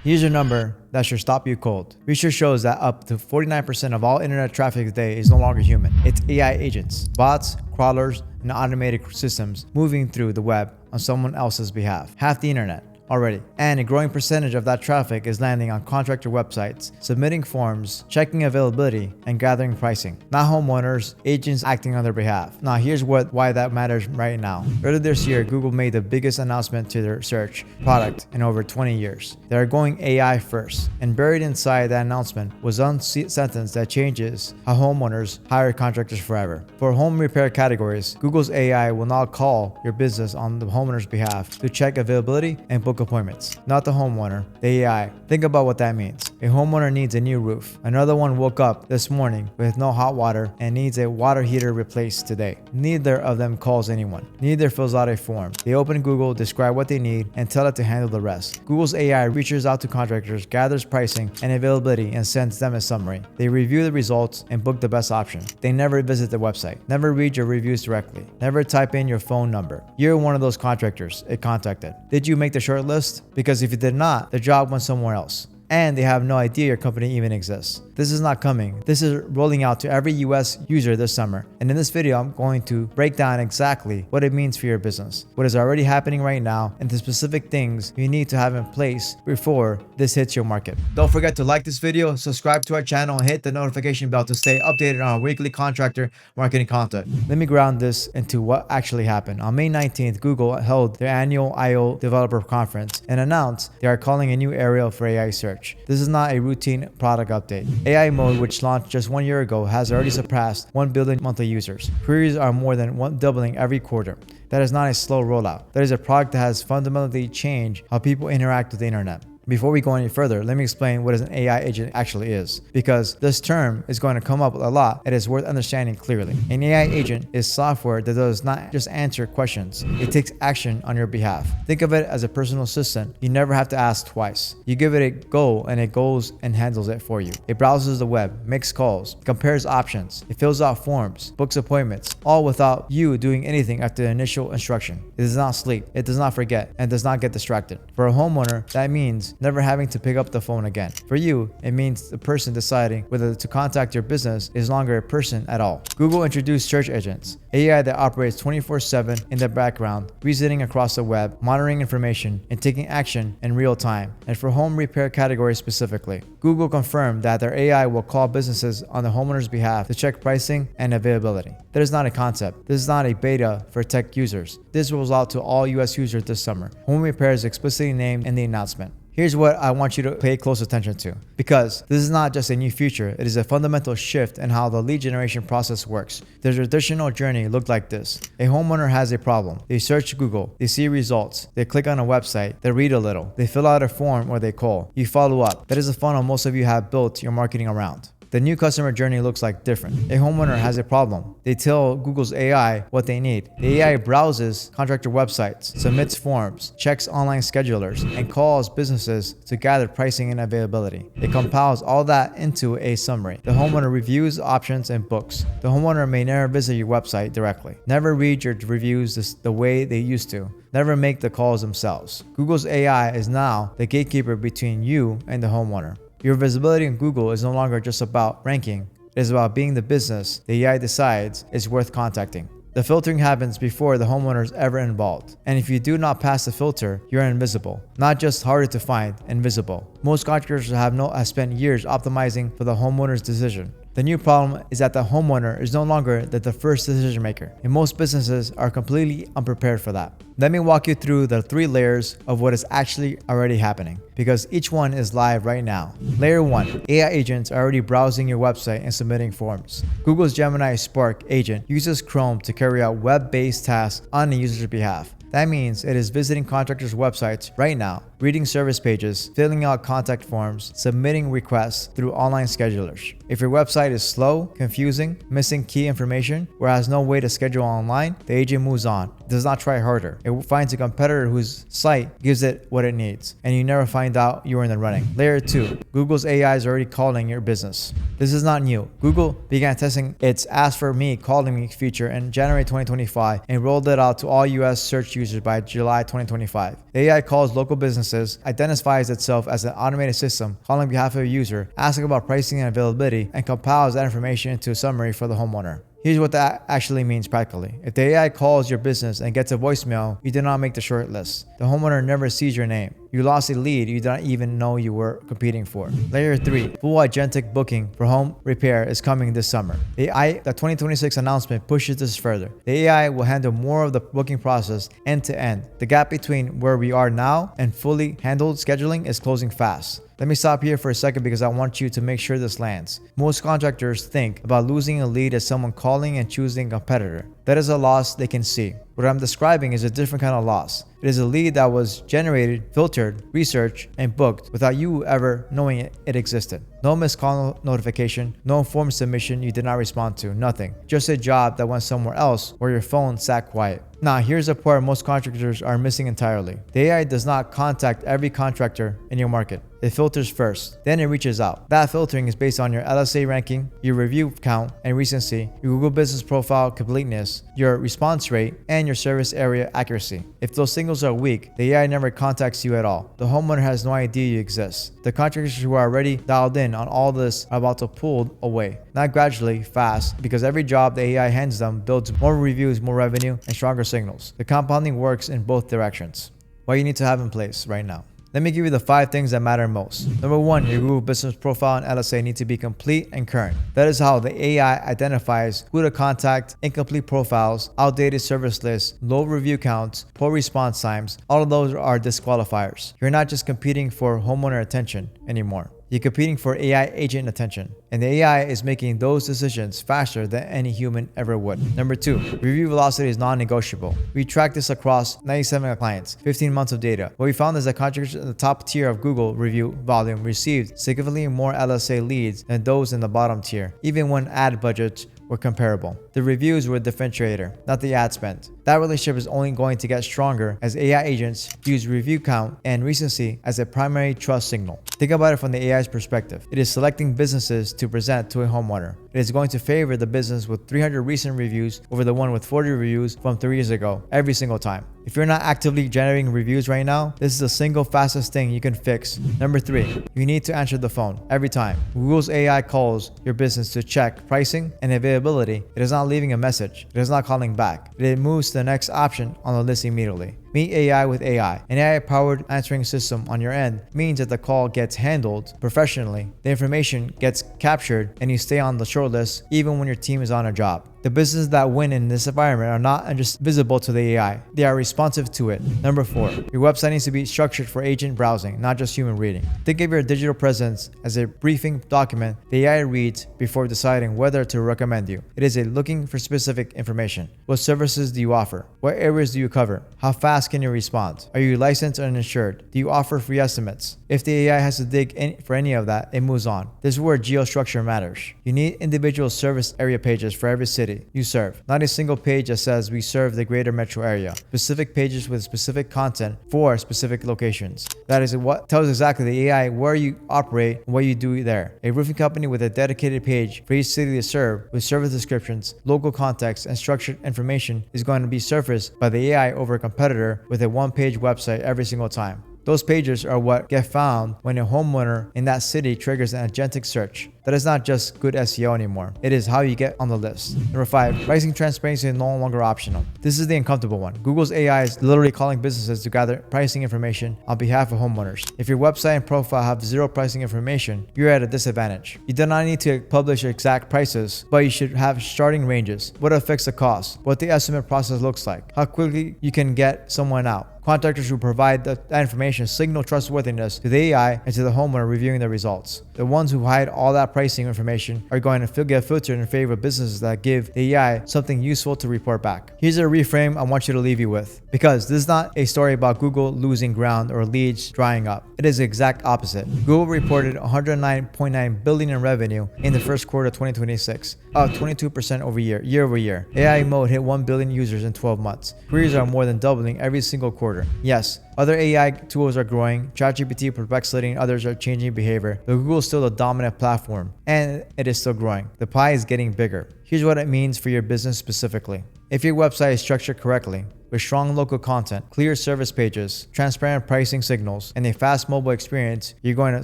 Here's your number that should stop you cold. Research shows that up to 49% of all internet traffic today is no longer human. It's AI agents, bots, crawlers, and automated systems moving through the web on someone else's behalf. Half the internet already. And a growing percentage of that traffic is landing on contractor websites, submitting forms, checking availability, and gathering pricing. Not homeowners, agents acting on their behalf. Now here's why that matters right now. Earlier this year, Google made the biggest announcement to their search product in over 20 years. They are going AI first, and buried inside that announcement was one sentence that changes how homeowners hire contractors forever. For home repair categories, Google's AI will now call your business on the homeowner's behalf to check availability and book appointments, not the homeowner, the AI. Think about what that means. A homeowner needs a new roof. Another one woke up this morning with no hot water and needs a water heater replaced today. Neither of them calls anyone. Neither fills out a form. They open Google, describe what they need, and tell it to handle the rest. Google's AI reaches out to contractors, gathers pricing and availability, and sends them a summary. They review the results and book the best option. They never visit the website, never read your reviews directly, never type in your phone number. You're one of those contractors it contacted. Did you make the short list? Because if you did not, the job went somewhere else, and they have no idea your company even exists. This is not coming. This is rolling out to every US user this summer. And in this video, I'm going to break down exactly what it means for your business, what is already happening right now, and the specific things you need to have in place before this hits your market. Don't forget to like this video, subscribe to our channel, and hit the notification bell to stay updated on our weekly contractor marketing content. Let me ground this into what actually happened. On May 19th, Google held their annual I/O developer conference and announced they are calling a new area for AI search. This is not a routine product update. AI mode, which launched just 1 year ago, has already surpassed 1 billion monthly users. Queries are more than doubling every quarter. That is not a slow rollout. That is a product that has fundamentally changed how people interact with the internet. Before we go any further, let me explain what an AI agent actually is, because this term is going to come up a lot and it's worth understanding clearly. An AI agent is software that does not just answer questions, it takes action on your behalf. Think of it as a personal assistant. You never have to ask twice. You give it a goal and it goes and handles it for you. It browses the web, makes calls, compares options, it fills out forms, books appointments, all without you doing anything after the initial instruction. It does not sleep, it does not forget, and does not get distracted. For a homeowner, that means never having to pick up the phone again. For you, it means the person deciding whether to contact your business is no longer a person at all. Google introduced search agents, AI that operates 24/7 in the background, reasoning across the web, monitoring information, and taking action in real time. And for home repair categories specifically, Google confirmed that their AI will call businesses on the homeowner's behalf to check pricing and availability. That is not a concept. This is not a beta for tech users. This rolls out to all US users this summer. Home repair is explicitly named in the announcement. Here's what I want you to pay close attention to, because this is not just a new feature, it is a fundamental shift in how the lead generation process works. The traditional journey looked like this. A homeowner has a problem. They search Google, they see results, they click on a website, they read a little, they fill out a form, or they call. You follow up. That is the funnel most of you have built your marketing around. The new customer journey looks like different. A homeowner has a problem. They tell Google's AI what they need. The AI browses contractor websites, submits forms, checks online schedulers, and calls businesses to gather pricing and availability. It compiles all that into a summary. The homeowner reviews options and books. The homeowner may never visit your website directly, never read your reviews the way they used to, never make the calls themselves. Google's AI is now the gatekeeper between you and the homeowner. Your visibility in Google is no longer just about ranking. It is about being the business the AI decides is worth contacting. The filtering happens before the homeowner is ever involved. And if you do not pass the filter, you're invisible. Not just harder to find, invisible. Most contractors have spent years optimizing for the homeowner's decision. The new problem is that the homeowner is no longer the first decision maker, and most businesses are completely unprepared for that. Let me walk you through the 3 layers of what is actually already happening, because each one is live right now. Layer 1, AI agents are already browsing your website and submitting forms. Google's Gemini Spark agent uses Chrome to carry out web-based tasks on the user's behalf. That means it is visiting contractors' websites right now, reading service pages, filling out contact forms, submitting requests through online schedulers. If your website is slow, confusing, missing key information, or has no way to schedule online, the agent moves on. It does not try harder. It finds a competitor whose site gives it what it needs, and you never find out you are in the running. Layer 2, Google's AI is already calling your business. This is not new. Google began testing its Ask for Me, Calling Me feature in January 2025 and rolled it out to all US search users by July 2025. The AI calls local businesses practices, identifies itself as an automated system calling on behalf of a user, asking about pricing and availability, and compiles that information into a summary for the homeowner. Here's what that actually means practically. If the AI calls your business and gets a voicemail, you did not make the shortlist. The homeowner never sees your name. You lost a lead you did not even know you were competing for. Layer 3. Full agentic booking for home repair is coming this summer. The 2026 announcement pushes this further. The AI will handle more of the booking process end to end. The gap between where we are now and fully handled scheduling is closing fast. Let me stop here for a second because I want you to make sure this lands. Most contractors think about losing a lead as someone calling and choosing a competitor. That is a loss they can see. What I'm describing is a different kind of loss. It is a lead that was generated, filtered, researched, and booked without you ever knowing it existed. No missed call notification, no form submission you did not respond to, nothing. Just a job that went somewhere else where your phone sat quiet. Now, here's a part most contractors are missing entirely. The AI does not contact every contractor in your market. It filters first, then it reaches out. That filtering is based on your LSA ranking, your review count and recency, your Google Business Profile completeness, your response rate, and your service area accuracy. If those signals are weak, the AI never contacts you at all. The homeowner has no idea you exist. The contractors who are already dialed in on all this are about to pull away. Not gradually, fast, because every job the AI hands them builds more reviews, more revenue, and stronger signals. The compounding works in both directions. What you need to have in place right now. Let me give you the 5 things that matter most. Number 1, your Google Business Profile and LSA need to be complete and current. That is how the AI identifies who to contact, incomplete profiles, outdated service lists, low review counts, poor response times. All of those are disqualifiers. You're not just competing for homeowner attention anymore. You're competing for AI agent attention, and the AI is making those decisions faster than any human ever would. Number 2, review velocity is non-negotiable. We track this across 97 clients, 15 months of data. What we found is that contractors in the top tier of Google review volume received significantly more LSA leads than those in the bottom tier, even when ad budgets were comparable. The reviews were the differentiator, not the ad spend. That relationship is only going to get stronger as AI agents use review count and recency as a primary trust signal. Think about it from the AI's perspective. It is selecting businesses to present to a homeowner. It is going to favor the business with 300 recent reviews over the one with 40 reviews from 3 years ago every single time. If you're not actively generating reviews right now, this is the single fastest thing you can fix. Number 3, you need to answer the phone every time. Google's AI calls your business to check pricing and availability. It is not leaving a message. It is not calling back. It moves to the next option on the list immediately. Meet AI with AI. An AI-powered answering system on your end means that the call gets handled professionally, the information gets captured, and you stay on the shortlist even when your team is on a job. The businesses that win in this environment are not just visible to the AI, they are responsive to it. Number 4, your website needs to be structured for agent browsing, not just human reading. Think of your digital presence as a briefing document the AI reads before deciding whether to recommend you. It is looking for specific information. What services do you offer? What areas do you cover? How fast can you respond? Are you licensed or uninsured? Do you offer free estimates? If the AI has to dig for any of that, it moves on. This is where geostructure matters. You need individual service area pages for every city you serve. Not a single page that says we serve the greater metro area. Specific pages with specific content for specific locations. That is what tells exactly the AI where you operate and what you do there. A roofing company with a dedicated page for each city to serve with service descriptions, local context, and structured information is going to be surfaced by the AI over a competitor with a one-page website every single time. Those pages are what get found when a homeowner in that city triggers an agentic search. That is not just good SEO anymore. It is how you get on the list. Number 5, pricing transparency is no longer optional. This is the uncomfortable one. Google's AI is literally calling businesses to gather pricing information on behalf of homeowners. If your website and profile have zero pricing information, you're at a disadvantage. You do not need to publish exact prices, but you should have starting ranges, what affects the cost, what the estimate process looks like, how quickly you can get someone out. Contractors who provide that information signal trustworthiness to the AI and to the homeowner reviewing the results. The ones who hide all that pricing information are going to get filtered in favor of businesses that give the AI something useful to report back. Here's a reframe I want you to leave you with, because this is not a story about Google losing ground or leads drying up. It is the exact opposite. Google reported $109.9 billion in revenue in the first quarter of 2026, up 22% year over year. AI mode hit 1 billion users in 12 months. Queries are more than doubling every single quarter. Yes, other AI tools are growing. ChatGPT, Perplexity, and others are changing behavior, but Google is still the dominant platform, and it is still growing. The pie is getting bigger. Here's what it means for your business specifically. If your website is structured correctly, with strong local content, clear service pages, transparent pricing signals, and a fast mobile experience, you're going to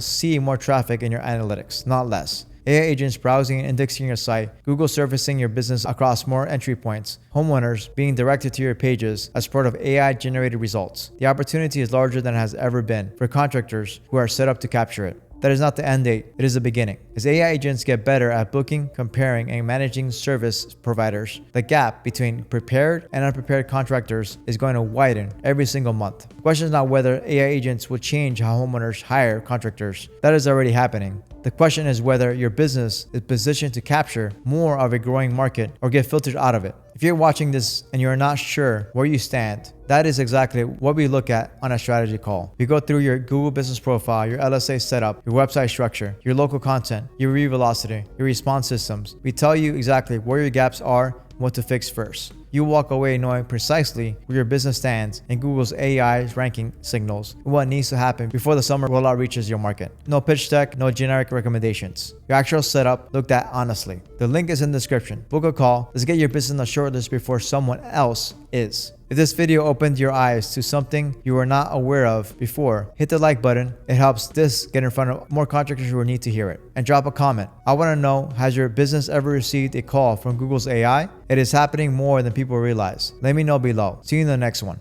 see more traffic in your analytics, not less. AI agents browsing and indexing your site, Google surfacing your business across more entry points, homeowners being directed to your pages as part of AI-generated results. The opportunity is larger than it has ever been for contractors who are set up to capture it. That is not the end date, it is the beginning. As AI agents get better at booking, comparing, and managing service providers, the gap between prepared and unprepared contractors is going to widen every single month. The question is not whether AI agents will change how homeowners hire contractors. That is already happening. The question is whether your business is positioned to capture more of a growing market or get filtered out of it. If you're watching this and you're not sure where you stand, that is exactly what we look at on a strategy call. We go through your Google business profile, your LSA setup, your website structure, your local content, your review velocity, your response systems. We tell you exactly where your gaps are and what to fix first. You walk away knowing precisely where your business stands in Google's AI ranking signals and what needs to happen before the summer rollout reaches your market. No pitch deck, no generic recommendations. Your actual setup looked at honestly. The link is in the description. Book a call. Let's get your business on the shortlist before someone else is. If this video opened your eyes to something you were not aware of before, hit the like button. It helps this get in front of more contractors who need to hear it. And drop a comment. I want to know, has your business ever received a call from Google's AI? It is happening more than people realize. Let me know below. See you in the next one.